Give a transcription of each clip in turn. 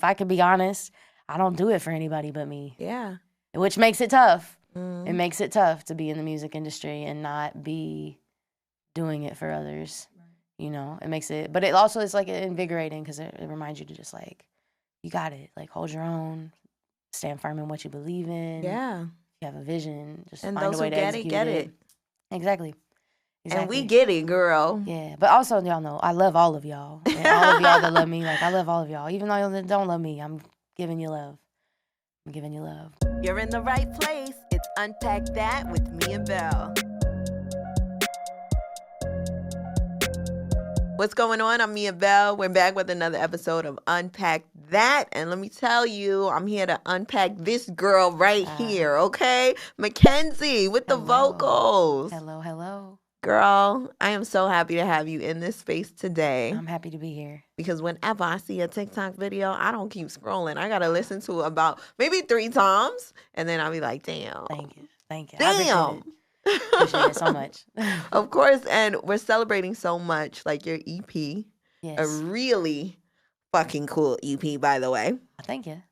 if I could be honest, I don't do it for anybody but me. Yeah. Which makes it tough. It makes it tough to be in the music industry and not be doing it for others. You know, it makes it, but it also is like invigorating because it reminds you to just like, you got it. Like, hold your own, stand firm in what you believe in. Yeah. You have a vision, just And find a those way who to get execute it, get it. Exactly. And we get it, girl. Yeah, but also, y'all know, I love all of y'all. And all of y'all that love me, like, I love all of y'all. Even though y'all don't love me, I'm giving you love. I'm giving you love. You're in the right place. It's Unpacked That with Miabelle. What's going on? I'm Miabelle. We're back with another episode of Unpacked That. And let me tell you, I'm here to unpack this girl right here, okay? Makenzie with the vocals. Hello. Girl, I am so happy to have you in this space today. I'm happy to be here. Because whenever I see a TikTok video, I don't keep scrolling. I got to listen to it about maybe 3 times. And then I'll be like, damn. Thank you. Damn. Appreciate it so much. Of course, and we're celebrating so much, like your EP. Yes. A really fucking cool EP, by the way. Thank you.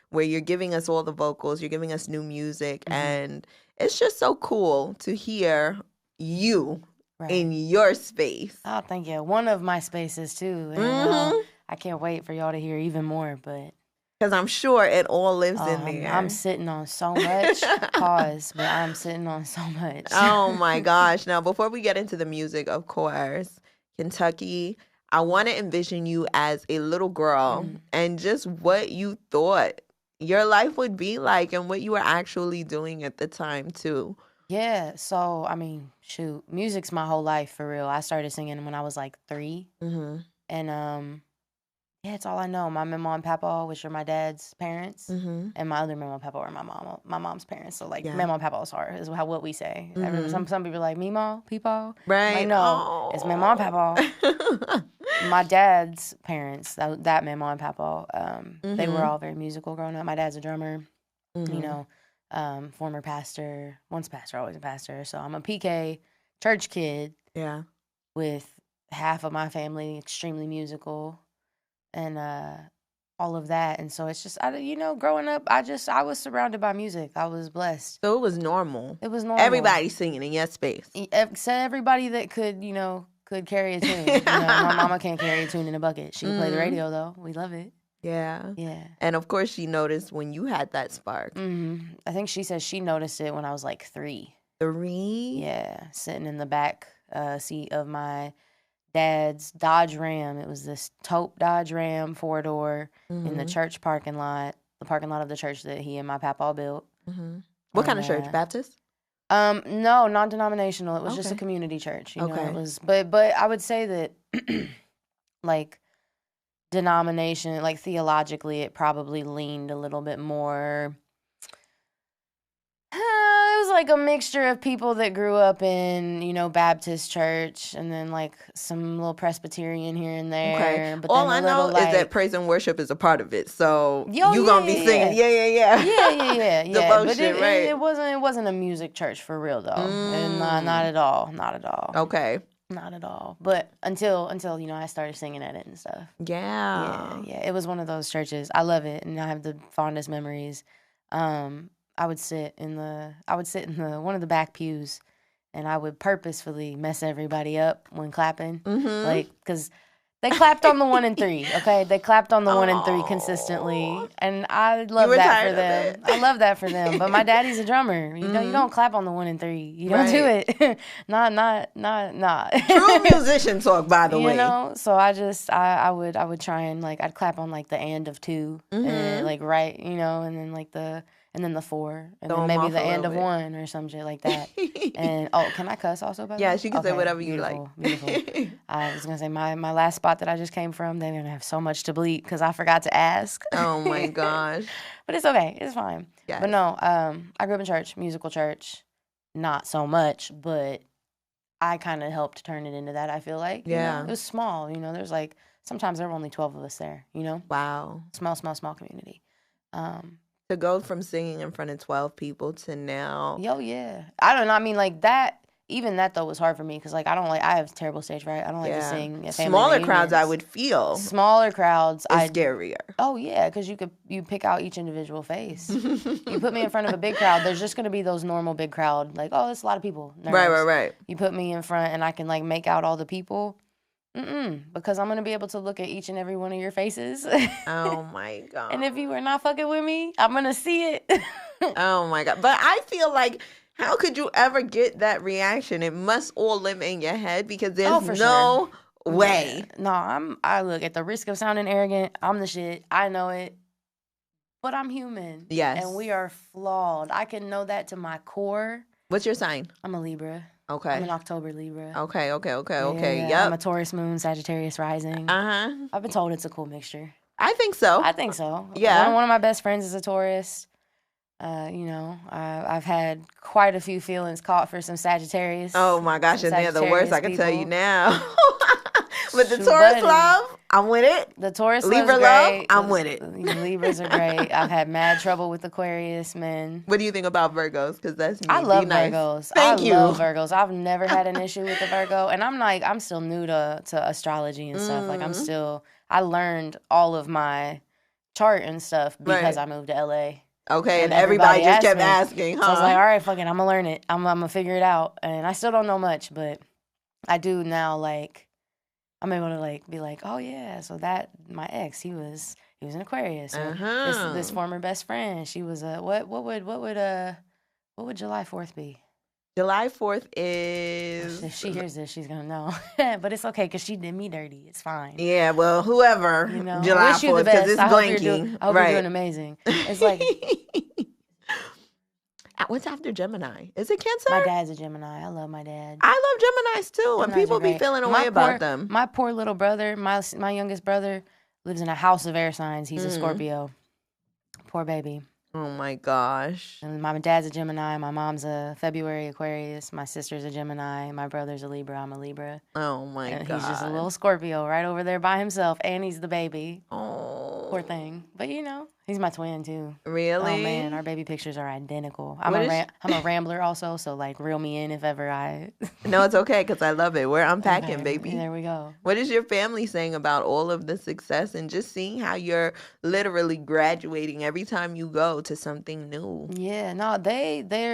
Where you're giving us all the vocals, you're giving us new music, and it's just so cool to hear you in your space. Oh, thank you. One of my spaces, too. And, I can't wait for y'all to hear even more, but... Because I'm sure it all lives in there. I'm sitting on so much. Pause, but I'm sitting on so much. Oh, my gosh. Now, before we get into the music, of course, Kentucky, I want to envision you as a little girl and just what you thought your life would be like and what you were actually doing at the time, too. Yeah, so, I mean, shoot, music's my whole life, for real. I started singing when I was, like, 3. And, yeah, it's all I know. My mama and papa, which are my dad's parents, and my other mama and papa are my mom's parents. So, like, mama and papa's hard is what we say. Some people are like, Mimo, Peepaw. Right. Like, no, it's mama and papa. My dad's parents, that mama and papa, they were all very musical growing up. My dad's a drummer, you know. Former pastor, once pastor, always a pastor. So I'm a PK church kid. Yeah. With half of my family extremely musical, and all of that. And so it's just, growing up, I was surrounded by music. I was blessed. So it was normal. It was normal. Everybody singing in your space. Except everybody that could carry a tune. My mama can't carry a tune in a bucket. She can play the radio though. We love it. Yeah. And of course she noticed when you had that spark. I think she says she noticed it when I was like 3. 3? Yeah. Sitting in the back seat of my dad's Dodge Ram. It was this taupe Dodge Ram 4-door in the church parking lot, the parking lot of the church that he and my papa built. What kind of church? Baptist? No, non-denominational. It was just a community church. You know, it was, but I would say that like denomination, like theologically, it probably leaned a little bit more. It was like a mixture of people that grew up in, Baptist church, and then like some little Presbyterian here and there. Okay. But all I know is that praise and worship is a part of it. So you're gonna be singing, yeah. Devotion, but right? It wasn't a music church for real though, and not at all. Okay. Not at all. But until I started singing at it and stuff. Yeah. Yeah. It was one of those churches. I love it, and I have the fondest memories. I would sit in the one of the back pews, and I would purposefully mess everybody up when clapping, like because they clapped on the 1 and 3. Okay, they clapped on the 1 and 3 consistently, and I love that for them. I love that for them. But my daddy's a drummer. You don't clap on the 1 and 3. You don't do it. not. True musician talk, by the way. So I would try and like I'd clap on like the and of 2, and like right, and then like and then the 4, and then maybe the and of 1 or some shit like that. And can I cuss also? By the way? Yeah, she can say whatever you like. Beautiful. I was gonna say my last spot that I just came from, they're gonna have so much to bleep because I forgot to ask. Oh my gosh! But it's okay, it's fine. Yes. But no, I grew up in church, musical church, not so much, but I kind of helped turn it into that. I feel like, it was small. There's like sometimes there were only 12 of us there. Wow, small community. To go from singing in front of 12 people to now. Yo, yeah. I don't know. I mean, like that, even that though was hard for me because like I have terrible stage fright. I don't like to sing at family Smaller reunions. crowds, I would feel. Smaller crowds, it's scarier. Oh yeah, because you pick out each individual face. You put me in front of a big crowd, there's just gonna be those normal big crowd, like, oh, there's a lot of people. Nerves. Right. You put me in front and I can like make out all the people. Because I'm gonna be able to look at each and every one of your faces. Oh my God. And if you were not fucking with me, I'm gonna see it. Oh my God. But I feel like, how could you ever get that reaction? It must all live in your head because there's no way. Yeah. No, I look, at the risk of sounding arrogant, I'm the shit. I know it. But I'm human. Yes. And we are flawed. I can know that to my core. What's your sign? I'm a Libra. Okay. I'm an October Libra. Okay. Yeah, Yep. I'm a Taurus moon, Sagittarius rising. I've been told it's a cool mixture. I think so. Yeah. One of my best friends is a Taurus. I've had quite a few feelings caught for some Sagittarius. Oh my gosh, and they're the worst, I can tell you now. But the Shoot, Taurus buddy. love, I'm with it. The Taurus Libra love's love, great. I'm with it. Libras are great. I've had mad trouble with Aquarius men. What do you think about Virgos? Because that's me. I love nice. Virgos. Thank you. I love Virgos. I've never had an issue with the Virgo. And I'm still new to astrology and stuff. Like I learned all of my chart and stuff because I moved to LA. Okay, and everybody just kept asking, huh? So I was like, all right, fuck it, I'm gonna learn it. I'm gonna figure it out. And I still don't know much, but I do now. Like, I'm able to like be like, oh yeah, so that my ex, he was an Aquarius. Or this former best friend, she was a what would July 4th be? July 4th is... If she hears this, she's going to know. But it's okay because she did me dirty. It's fine. Yeah, well, whoever. July 4th, because it's blanking. I hope you're doing amazing. It's like... What's after Gemini? Is it Cancer? My dad's a Gemini. I love my dad. I love Geminis too, and people be feeling a way about them. My poor little brother, my youngest brother, lives in a house of air signs. He's a Scorpio. Poor baby. Oh my gosh. And my dad's a Gemini. My mom's a February Aquarius. My sister's a Gemini. My brother's a Libra. I'm a Libra. Oh my God. He's just a little Scorpio right over there by himself. And he's the baby. Oh. Poor thing. But he's my twin too. Really? Oh man, our baby pictures are identical. I'm a rambler also, so like reel me in if ever I... No, it's okay because I love it. We're unpacking, baby. There we go. What is your family saying about all of the success and just seeing how you're literally graduating every time you go to something new? Yeah, no,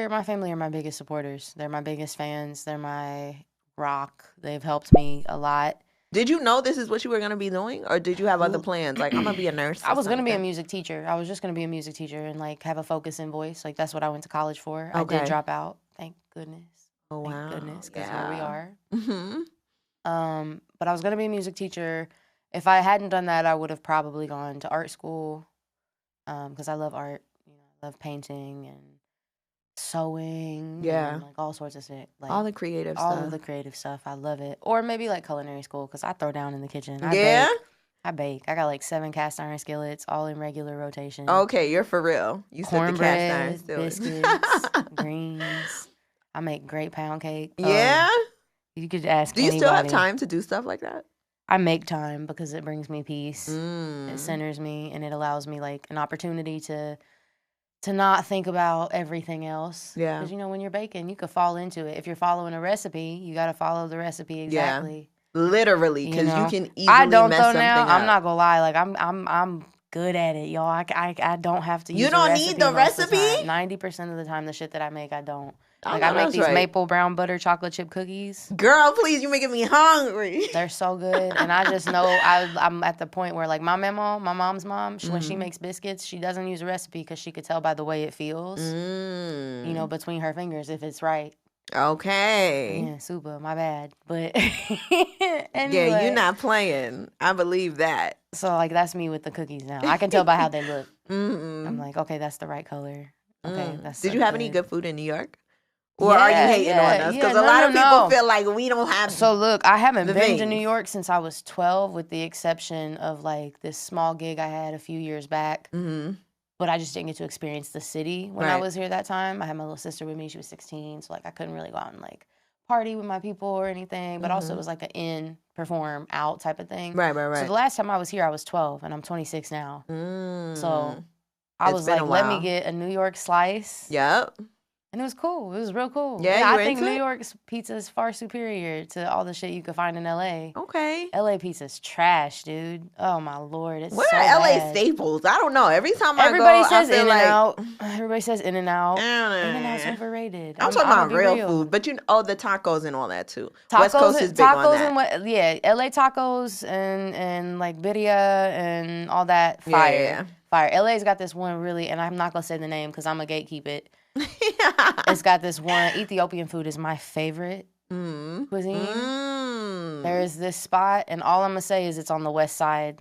my family are my biggest supporters. They're my biggest fans. They're my rock. They've helped me a lot. Did you know this is what you were going to be doing? Or did you have other plans? Like, I'm going to be a nurse. I was going to be a music teacher. I was just going to be a music teacher and, like, have a focus in voice. Like, that's what I went to college for. Okay. I did drop out. Thank goodness. Oh, wow. Thank goodness, because here we are. Mm-hmm. But I was going to be a music teacher. If I hadn't done that, I would have probably gone to art school because I love art. I love painting and sewing, and like all sorts of shit, like all the creative all stuff. of the creative stuff. I love it. Or maybe like culinary school because I throw down in the kitchen. I bake. I got like 7 cast iron skillets, all in regular rotation. Okay, you're for real. You said the cast iron skillets. Biscuits, greens. I make great pound cake. Yeah. You could ask. Do you still have time to do stuff like that? I make time because it brings me peace. It centers me, and it allows me like an opportunity to not think about everything else. Yeah. Because, when you're baking, you could fall into it. If you're following a recipe, you got to follow the recipe exactly. Yeah. Literally, because you can easily I don't mess though something now. up. I'm not gonna lie. Like I'm good at it, y'all. I don't have to use You don't need the recipe? 90% of the time, the shit that I make, I don't. Like, I make these maple brown butter chocolate chip cookies. Girl, please, you're making me hungry. They're so good. And I just know I'm at the point where, like, my mom's mom, when she makes biscuits, she doesn't use a recipe because she could tell by the way it feels, between her fingers if it's right. Okay. Yeah, super. My bad. But anyway. Yeah, you're not playing. I believe that. So, like, that's me with the cookies now. I can tell by how they look. I'm like, okay, that's the right color. Okay, that's Did you have any good food in New York? Or are you hating on us? Because a lot of people feel like we don't have. So look, I haven't been to New York since I was 12, with the exception of like this small gig I had a few years back. But I just didn't get to experience the city when I was here that time. I had my little sister with me; she was 16, so like I couldn't really go out and like party with my people or anything. But also it was like an in, perform, out type of thing. Right. So the last time I was here, I was 12, and I'm 26 now. So I was like, let me get a New York slice. Yep. And it was cool. It was real cool. Yeah, you I think into New it? York's pizza is far superior to all the shit you could find in LA. Okay. LA pizza's trash, dude. Oh my Lord, it's What so are LA bad. staples? I don't know. Every time Everybody I go, says I feel In and like Out. Everybody says In and Out. I don't know. In and Out's overrated. I'm talking about be real food, but the tacos and all that too. West Coast is big on that. And what? Yeah, LA tacos and like birria and all that. Fire, Yeah. fire. LA's got this one really, and I'm not gonna say the name because I'm gonna gatekeep it. It's got this one. Ethiopian food is my favorite cuisine. There's this spot, and all I'm gonna say is it's on the west side,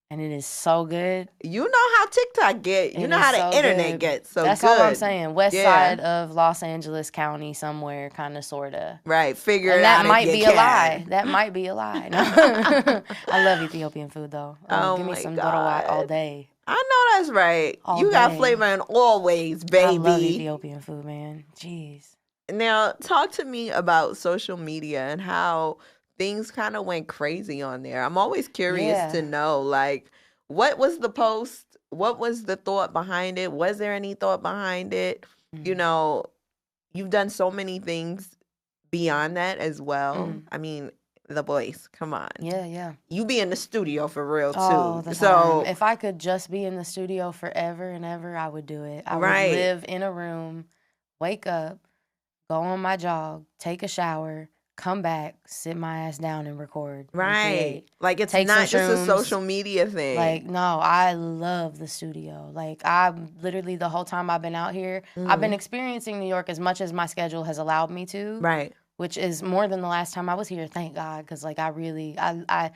and it is so good. You know how TikTok get. You know how the internet gets. So that's good. all I'm saying. West side of Los Angeles County, somewhere, kind of, sorta. Right. Figure and it out. That might be a lie. That might be a lie. No. I love Ethiopian food though. Oh give me my some God. dorowat all day. I know that's right. All you got day. flavor in all ways, baby. I love Ethiopian food, man. Jeez. Now, talk to me about social media and how things kind of went crazy on there. I'm always curious to know, like, what was the post? What was the thought behind it? Was there any thought behind it? You know, you've done so many things beyond that as well. I mean, The Voice, come on. Yeah. You be in the studio for real, too. Oh, the so time. If I could just be in the studio forever and ever, I would do it. I would live in a room, wake up, go on my jog, take a shower, come back, sit my ass down and record. Right. Like, it's take not just a shrooms. social media thing. Like, no, I love the studio. Like, I'm literally, the whole time I've been out here, I've been experiencing New York as much as my schedule has allowed me to. Right. Which is more than the last time I was here, thank God. Because, like, I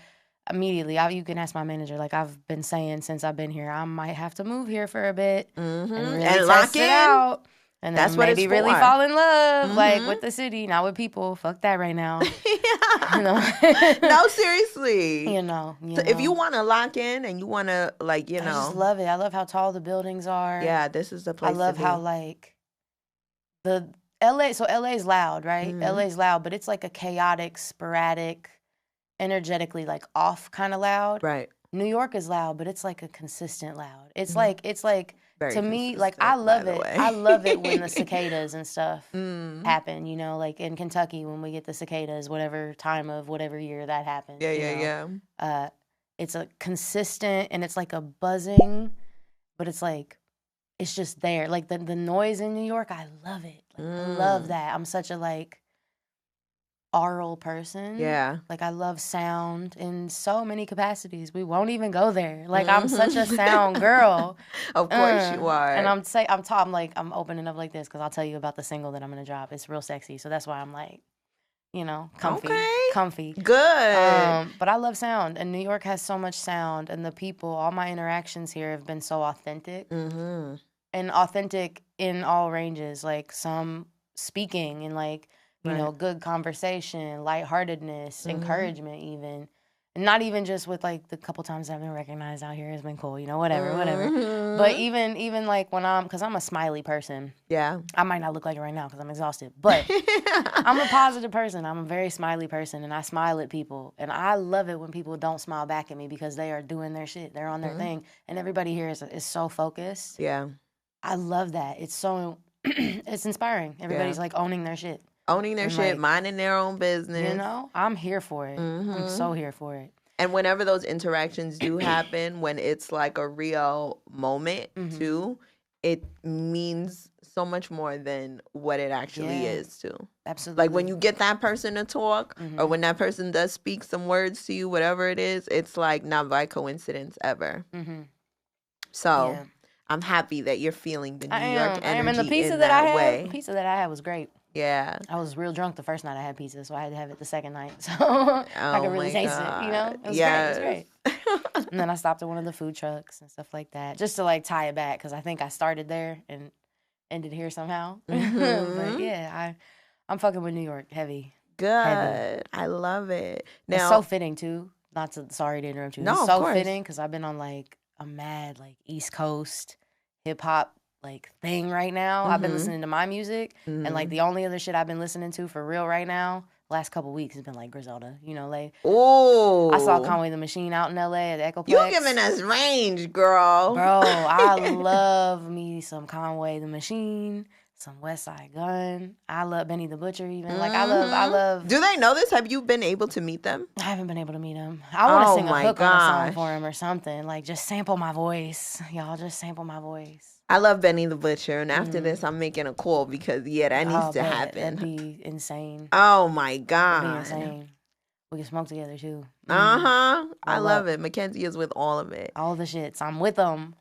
immediately, you can ask my manager, like, I've been saying since I've been here, I might have to move here for a bit and really test lock in. it out. And then that's what maybe it's really for. fall in love, like, with the city, not with people. Fuck that right now. You know? No, seriously. You know. So if you want to lock in and you want to, like, I just love it. I love how tall the buildings are. Yeah, this is the place I love to be. how, like, so LA's loud, right? LA's loud, but it's like a chaotic, sporadic, energetically, like, off kind of loud. Right. New York is loud, but it's like a consistent loud. It's like very to me, like, I love it. I love it when the cicadas and stuff happen, you know, like in Kentucky when we get the cicadas, whatever time of whatever year that happens. Yeah. It's a consistent, and it's like a buzzing, but it's like, it's just there. Like, the noise in New York, I love it. Like, I love that. I'm such a, like, aural person. Yeah. Like, I love sound in so many capacities. We won't even go there. Like, I'm such a sound girl. Of course you are. And I'm opening up like this because I'll tell you about the single that I'm going to drop. It's real sexy. So that's why I'm like, you know, comfy. Okay. Comfy. Good. But I love sound. And New York has so much sound. And the people, all my interactions here have been so authentic. And authentic in all ranges. Like, some speaking and, like, you know, good conversation, lightheartedness, encouragement even. And not even just with, like, the couple times I've been recognized out here, it's been cool, you know, whatever. But even like, because I'm a smiley person. Yeah. I might not look like it right now because I'm exhausted. But I'm a positive person. I'm a very smiley person, and I smile at people. And I love it when people don't smile back at me because they are doing their shit. They're on their thing. And everybody here is so focused. Yeah. I love that. It's so, it's inspiring. Everybody's, like, owning their shit. Owning their shit, like, minding their own business. You know, I'm here for it. I'm so here for it. And whenever those interactions do happen, when it's like a real moment too, it means so much more than what it actually is too. Absolutely. Like, when you get that person to talk, or when that person does speak some words to you, whatever it is, it's like not by coincidence ever. So I'm happy that you're feeling the New York energy and the pizza in that way. The pizza that I had was great. Yeah. I was real drunk the first night I had pizza, so I had to have it the second night. So I could really taste it, you know? It was great. It was great. And then I stopped at one of the food trucks and stuff like that, just to, like, tie it back, because I think I started there and ended here somehow. But yeah, I'm fucking with New York heavy. Good. Heavy. I love it. Now, it's so fitting, too. Sorry to interrupt you. No, it's so of course. fitting because I've been on, like, a mad, like, East Coast hip-hop, like, thing right now. I've been listening to my music, and, like, the only other shit I've been listening to for real right now, last couple weeks, has been, like, Griselda. You know, like, I saw Conway the Machine out in L.A. at the Echoplex. You giving us range, girl. Bro, I love me some Conway the Machine, some West Side Gun. I love Benny the Butcher even. Like, I love. Do they know this? Have you been able to meet them? I haven't been able to meet him. I want to sing a my hook on a song gosh. for him or something. Like, just sample my voice. Y'all, just sample my voice. I love Benny the Butcher. And after this, I'm making a call because, that needs to happen. That'd be insane. Oh, my That'd God. be insane. We can smoke together, too. I love it. Makenzie is with all of it. All the shits. I'm with them.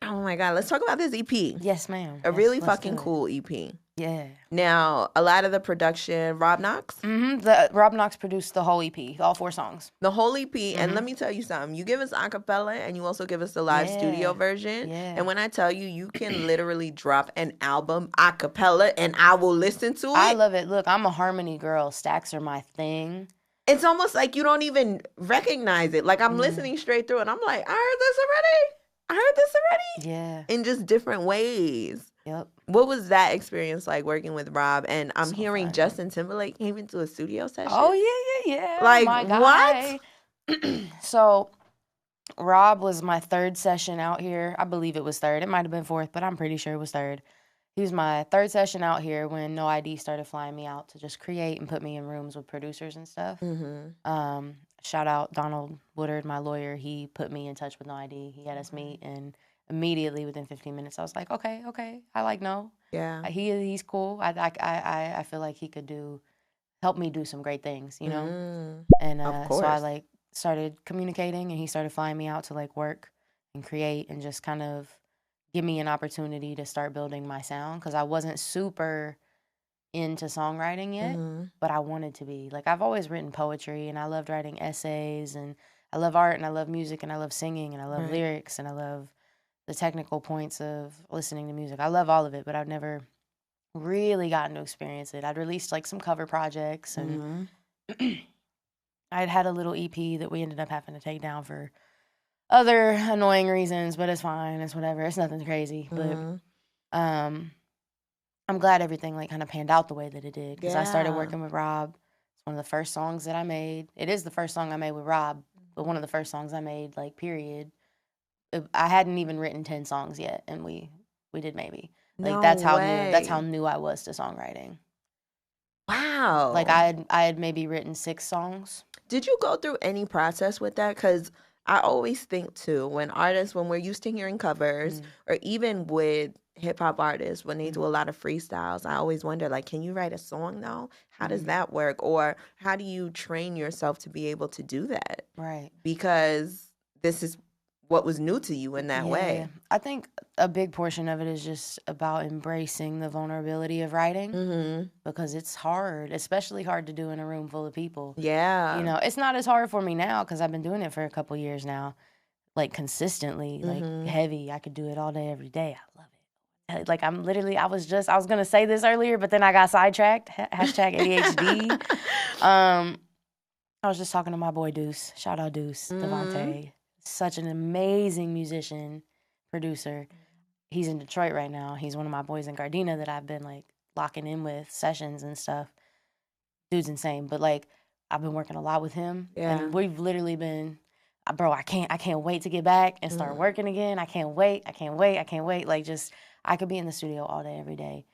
Oh, my God. Let's talk about this EP. Yes, ma'am. Really fucking cool EP. Yeah. Now, a lot of the production, Rob Knox? Rob Knox produced the whole EP, all 4 songs. The whole EP. And let me tell you something. You give us acapella and you also give us the live studio version. Yeah. And when I tell you, you can literally drop an album acapella and I will listen to it. I love it. Look, I'm a harmony girl. Stacks are my thing. It's almost like you don't even recognize it. Like, I'm listening straight through and I'm like, I heard this already. Yeah. In just different ways. Yep. What was that experience like working with Rob? And I'm hearing fun. Justin Timberlake came into a studio session. Oh, yeah. Like, my what? So, Rob was my 3rd session out here. I believe it was 3rd. It might have been 4th, but I'm pretty sure it was 3rd. He was my 3rd session out here when No ID started flying me out to just create and put me in rooms with producers and stuff. Shout out Donald Woodard, my lawyer. He put me in touch with No ID. He had us meet, and immediately within 15 minutes, I was like, okay, I like No. Yeah. He's cool. I feel like he could help me do some great things, you know? And so I like started communicating, and he started flying me out to like work and create and just kind of give me an opportunity to start building my sound, because I wasn't super into songwriting yet, but I wanted to be. Like, I've always written poetry, and I loved writing essays, and I love art, and I love music, and I love singing, and I love lyrics, and I love the technical points of listening to music. I love all of it, but I've never really gotten to experience it. I'd released like some cover projects, and I'd had a little EP that we ended up having to take down for other annoying reasons, but it's fine. It's whatever. It's nothing crazy. But I'm glad everything like kind of panned out the way that it did, because I started working with Rob. It's one of the first songs that I made. It is the first song I made with Rob, but one of the first songs I made, like, period. I hadn't even written 10 songs yet, and we did maybe. Like, that's how new I was to songwriting. Wow. Like, I had maybe written 6 songs. Did you go through any process with that? Because I always think, too, when we're used to hearing covers, or even with hip-hop artists, when they do a lot of freestyles, I always wonder, like, can you write a song, though? How does that work? Or how do you train yourself to be able to do that? Right. Because this is what was new to you in that way. I think a big portion of it is just about embracing the vulnerability of writing, because it's hard, especially hard to do in a room full of people. Yeah. You know, it's not as hard for me now because I've been doing it for a couple years now, like consistently, like heavy. I could do it all day, every day. I love it. Like, I was going to say this earlier, but then I got sidetracked. Hashtag ADHD. I was just talking to my boy Deuce. Shout out Deuce, Devontae. Such an amazing musician, producer. He's in Detroit right now. He's one of my boys in Gardena that I've been like locking in with sessions and stuff. Dude's insane. But like, I've been working a lot with him. Yeah. And we've literally been, bro, I can't wait to get back and start working again. I can't wait. Like, just, I could be in the studio all day, every day.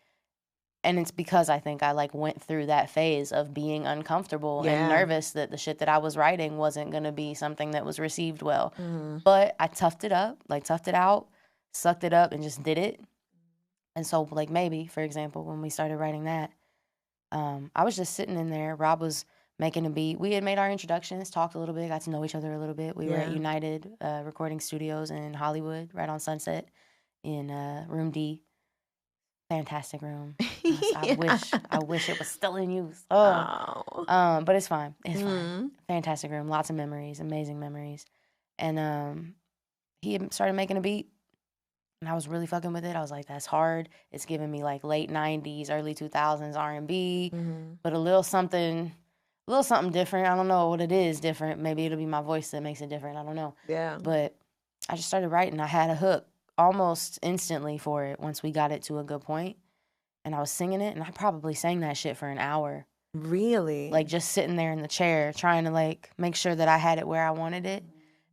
And it's because I think I like went through that phase of being uncomfortable and nervous that the shit that I was writing wasn't going to be something that was received well. But I toughed it out, sucked it up, and just did it. And so, like, maybe, for example, when we started writing that, I was just sitting in there. Rob was making a beat. We had made our introductions, talked a little bit, got to know each other a little bit. We were at United Recording Studios in Hollywood, right on Sunset, in Room D. Fantastic room. I wish it was still in use. But it's fine. It's fine. Fantastic room. Lots of memories. Amazing memories. And he had started making a beat, and I was really fucking with it. I was like, that's hard. It's giving me like late 90s, early 2000s R&B, but a little something different. I don't know what it is different. Maybe it'll be my voice that makes it different. I don't know. Yeah. But I just started writing. I had a hook almost instantly for it once we got it to a good point. And I was singing it, and I probably sang that shit for an hour. Really? Like, just sitting there in the chair trying to, like, make sure that I had it where I wanted it.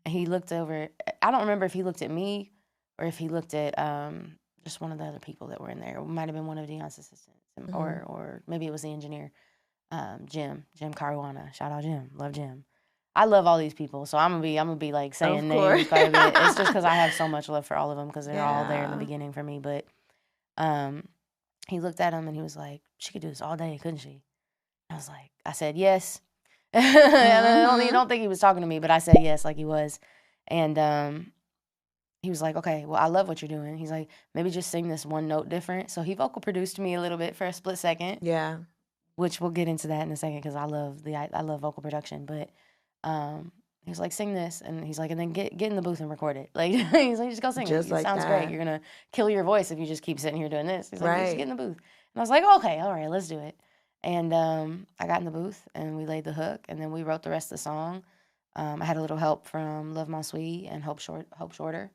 And he looked over. I don't remember if he looked at me or if he looked at just one of the other people that were in there. It might have been one of Dion's assistants, or maybe it was the engineer, Jim Caruana. Shout out Jim, love Jim. I love all these people, so I'm gonna be like saying names quite a bit. It's just because I have so much love for all of them because they're all there in the beginning for me. But he looked at him and he was like, "She could do this all day, couldn't she?" I said yes. And I don't think he was talking to me, but I said yes, like he was. And he was like, "Okay, well, I love what you're doing." He's like, "Maybe just sing this one note different." So he vocal produced me a little bit for a split second. Yeah. Which we'll get into that in a second because I love vocal production. But he was like, "Sing this," and he's like, "And then get in the booth and record it." Like he's like, "Just go sing it. It sounds great. You're gonna kill your voice if you just keep sitting here doing this." He's like, "Just get in the booth." And I was like, "Okay, all right, let's do it." And I got in the booth and we laid the hook and then we wrote the rest of the song. I had a little help from Love My Sweet and Hope Shorter,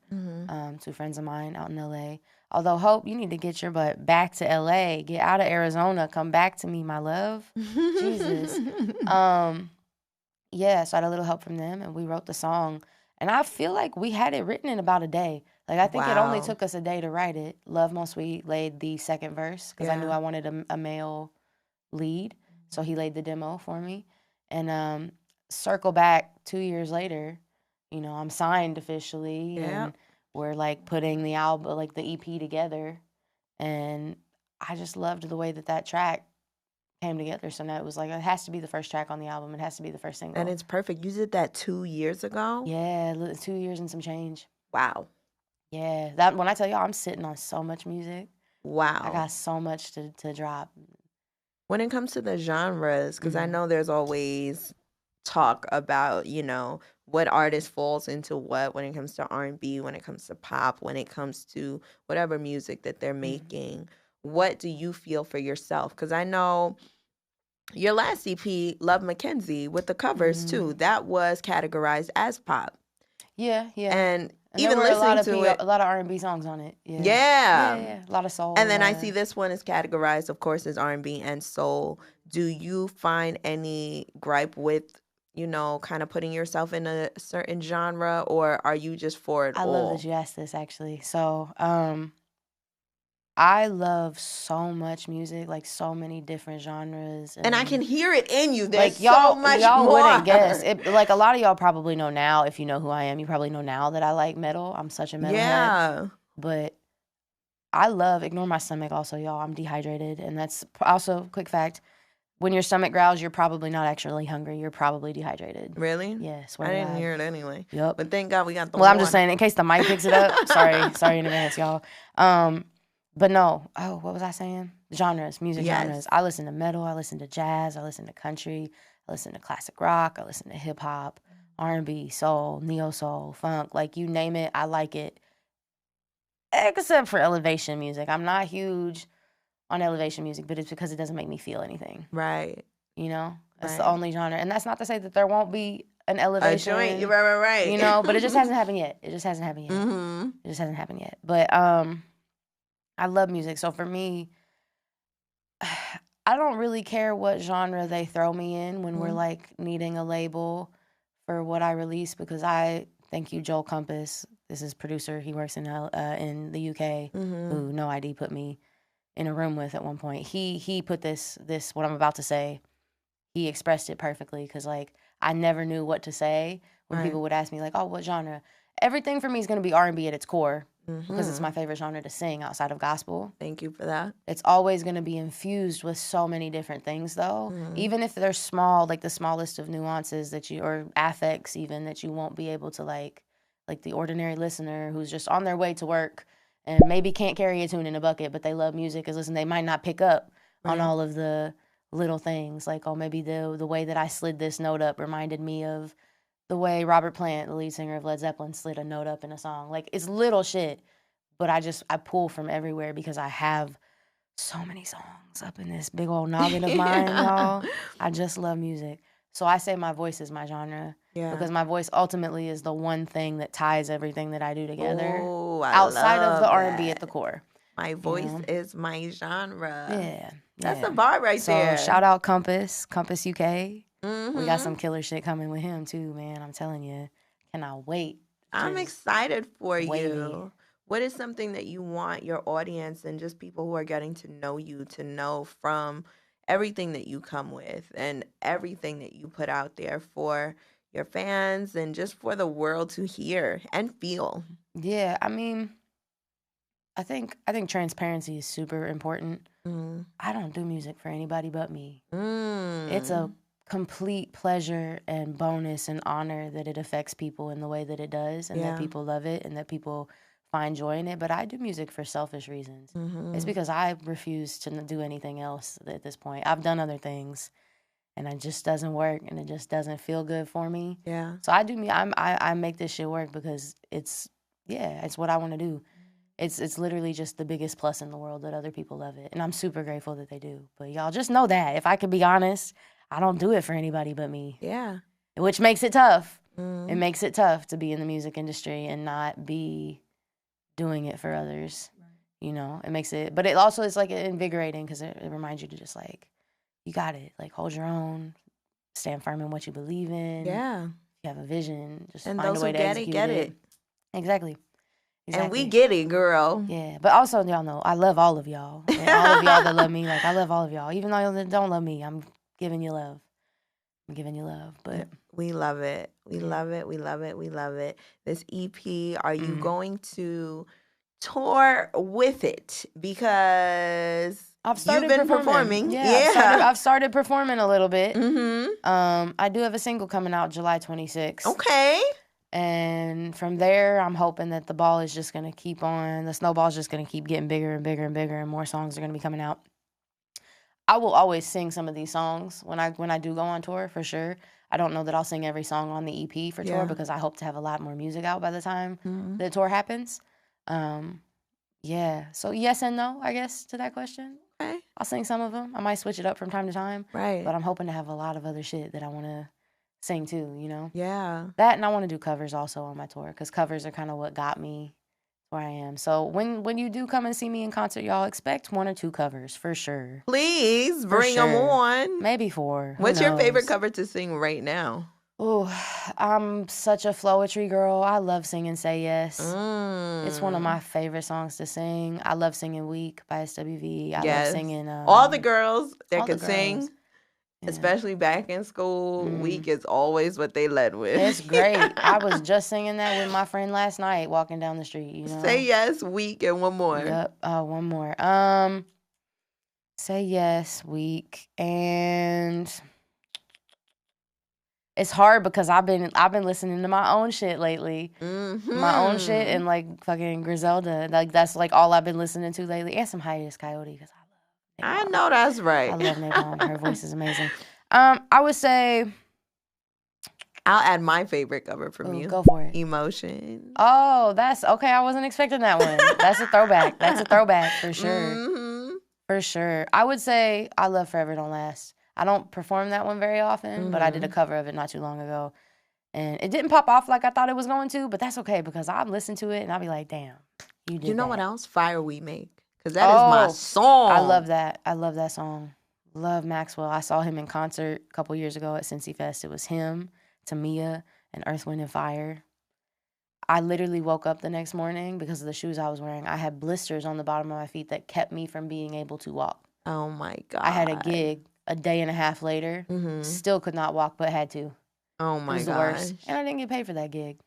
two friends of mine out in LA. Although, Hope, you need to get your butt back to LA. Get out of Arizona. Come back to me, my love. Jesus. Yeah, so I had a little help from them, and we wrote the song. And I feel like we had it written in about a day. Like, I think it only took us a day to write it. Love My Sweet laid the second verse, because I knew I wanted a male lead. So he laid the demo for me. And circle back 2 years later, you know, I'm signed officially. And we're, like, putting the album, like, the EP together. And I just loved the way that track came together. So now it was like, it has to be the first track on the album. It has to be the first single. And it's perfect. You did that 2 years ago? Yeah, 2 years and some change. Wow. Yeah. That when I tell y'all, I'm sitting on so much music. Wow. I got so much to drop. When it comes to the genres, because I know there's always talk about, you know, what artist falls into what when it comes to R&B, when it comes to pop, when it comes to whatever music that they're making. What do you feel for yourself? Because I know your last EP, Love Makenzie, with the covers too, that was categorized as pop. Yeah. And even listening to it, a lot of R&B songs on it. Yeah. A lot of soul. And then I see this one is categorized, of course, as R&B and soul. Do you find any gripe with, you know, kind of putting yourself in a certain genre, or are you just for it all? I love that you asked this, actually. So, I love so much music, like so many different genres. And I can hear it in you. There's like, so much y'all more. Wouldn't guess. Like, a lot of y'all probably know now, if you know who I am, you probably know now that I like metal. I'm such a metal head. But I love, ignore my stomach also, y'all. I'm dehydrated. And that's also, quick fact, when your stomach growls, you're probably not actually hungry. You're probably dehydrated. Really? Yeah, I didn't hear it anyway. Yep. But thank God we got the I'm just saying, in case the mic picks it up. Sorry in advance, y'all. But no, what was I saying? Genres, music genres. I listen to metal, I listen to jazz, I listen to country, I listen to classic rock, I listen to hip hop, R&B, soul, neo soul, funk, like you name it, I like it. Except for elevation music. I'm not huge on elevation music, but it's because it doesn't make me feel anything. Right. You know? That's the only genre. And that's not to say that there won't be an elevation. Right. You know, but it just hasn't happened yet. It just hasn't happened yet. But I love music. So for me, I don't really care what genre they throw me in when we're like needing a label for what I release, because thank you, Joel Compass. This is producer. He works in the UK, who No ID put me in a room with at one point. He put this what I'm about to say, he expressed it perfectly, because like I never knew what to say when people would ask me like, oh, what genre? Everything for me is going to be R&B at its core. Because it's my favorite genre to sing outside of gospel. Thank you for that. It's always going to be infused with so many different things, though. Even if they're small, like the smallest of nuances or affects even, that you won't be able to like the ordinary listener who's just on their way to work and maybe can't carry a tune in a bucket, but they love music, they might not pick up on all of the little things. Like, oh, maybe the way that I slid this note up reminded me of the way Robert Plant, the lead singer of Led Zeppelin, slid a note up in a song. Like, it's little shit, but I pull from everywhere because I have so many songs up in this big old noggin of mine, y'all. I just love music. So I say my voice is my genre. Because my voice ultimately is the one thing that ties everything that I do together. Outside of the R&B at the core. My voice is my genre. Yeah. That's a bar right there. So shout out Compass UK. We got some killer shit coming with him too, man. I'm telling you. Cannot wait. I'm excited for you. what is something that you want your audience and just people who are getting to know you to know from everything that you come with and everything that you put out there for your fans and just for the world to hear and feel? Yeah, I mean, I think transparency is super important. I don't do music for anybody but me. It's a complete pleasure and bonus and honor that it affects people in the way that it does, and that people love it and that people find joy in it. But I do music for selfish reasons. It's because I refuse to do anything else at this point. I've done other things, and it just doesn't work, and it just doesn't feel good for me. Yeah. So I do me. I make this shit work because it's what I want to do. It's literally just the biggest plus in the world that other people love it, and I'm super grateful that they do. But y'all just know that if I could be honest, I don't do it for anybody but me. Yeah. Which makes it tough. It makes it tough to be in the music industry and not be doing it for others. You know, it makes it, but it also is like invigorating because it reminds you to just like, you got it. Like, hold your own, stand firm in what you believe in. Yeah. You have a vision, just And find those a way who to get execute it, get it. Exactly. And we get it, girl. Yeah, but also, y'all know, I love all of y'all. And all of y'all that love me, like, I love all of y'all. Even though y'all don't love me, I'm giving you love. I'm giving you love, but... We love it. We love it. We love it. We love it. This EP, are you going to tour with it? Because I've started you've been performing. Yeah. I've started performing a little bit. Mm-hmm. I do have a single coming out July 26th. Okay. And from there, I'm hoping that the snowball is just going to keep getting bigger and bigger and bigger, and more songs are going to be coming out. I will always sing some of these songs when I do go on tour, for sure. I don't know that I'll sing every song on the EP for tour because I hope to have a lot more music out by the time the tour happens. Yeah. So yes and no, I guess, to that question. Okay. I'll sing some of them. I might switch it up from time to time. Right. But I'm hoping to have a lot of other shit that I want to sing too, you know? Yeah. That, and I want to do covers also on my tour, because covers are kind of what got me where I am. So when you do come and see me in concert, y'all expect 1 or 2 covers for sure. Please bring them on. Maybe 4. What's your favorite cover to sing right now? Oh, I'm such a flowetry girl. I love singing Say Yes. It's one of my favorite songs to sing. I love singing Weak by SWV. I love singing... all the girls that all could the sing. girls. Yeah. Especially back in school, Weak is always what they led with. It's great. I was just singing that with my friend last night, walking down the street. You know? Say Yes, Weak, and one more. Yep. One more. Say Yes, Weak, and it's hard because I've been listening to my own shit lately. My own shit, and like fucking Griselda. Like that's like all I've been listening to lately, and some Hiatus Coyote because I know that's right. I love Napalm. Her voice is amazing. I would say... I'll add my favorite cover from you. Go for it. Emotion. Oh, that's... Okay, I wasn't expecting that one. That's a throwback. That's a throwback, for sure. For sure. I would say I Love Forever Don't Last. I don't perform that one very often, but I did a cover of it not too long ago. And it didn't pop off like I thought it was going to, but that's okay because I'll listen to it and I'll be like, damn, you did what else? Fire We Make. Because that is my song. I love that. I love that song. Love Maxwell. I saw him in concert a couple years ago at Cincy Fest. It was him, Tamia, and Earth, Wind, and Fire. I literally woke up the next morning because of the shoes I was wearing. I had blisters on the bottom of my feet that kept me from being able to walk. Oh, my God. I had a gig a day and a half later. Still could not walk, but had to. Oh, my gosh. It was the worst. And I didn't get paid for that gig.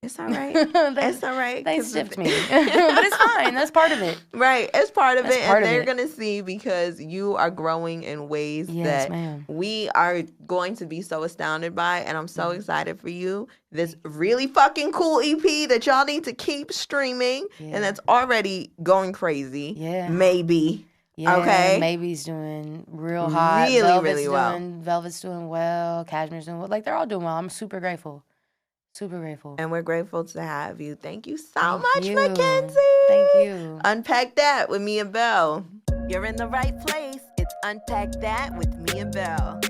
It's all right. It's all right. They stiffed me. But it's fine. That's part of it. Right. It's part of it. And they're going to see because you are growing in ways that we are going to be so astounded by. And I'm so excited for you. This really fucking cool EP that y'all need to keep streaming. And that's already going crazy. Yeah. Maybe. Yeah, okay. Maybe's doing real hot. Really well. Velvet's doing well. Cashmere's doing well. Like, they're all doing well. I'm super grateful. Super grateful. And we're grateful to have you. Thank you so much, Makenzie. Thank you. Unpack That with Miabelle. You're in the right place. It's Unpack That with Miabelle.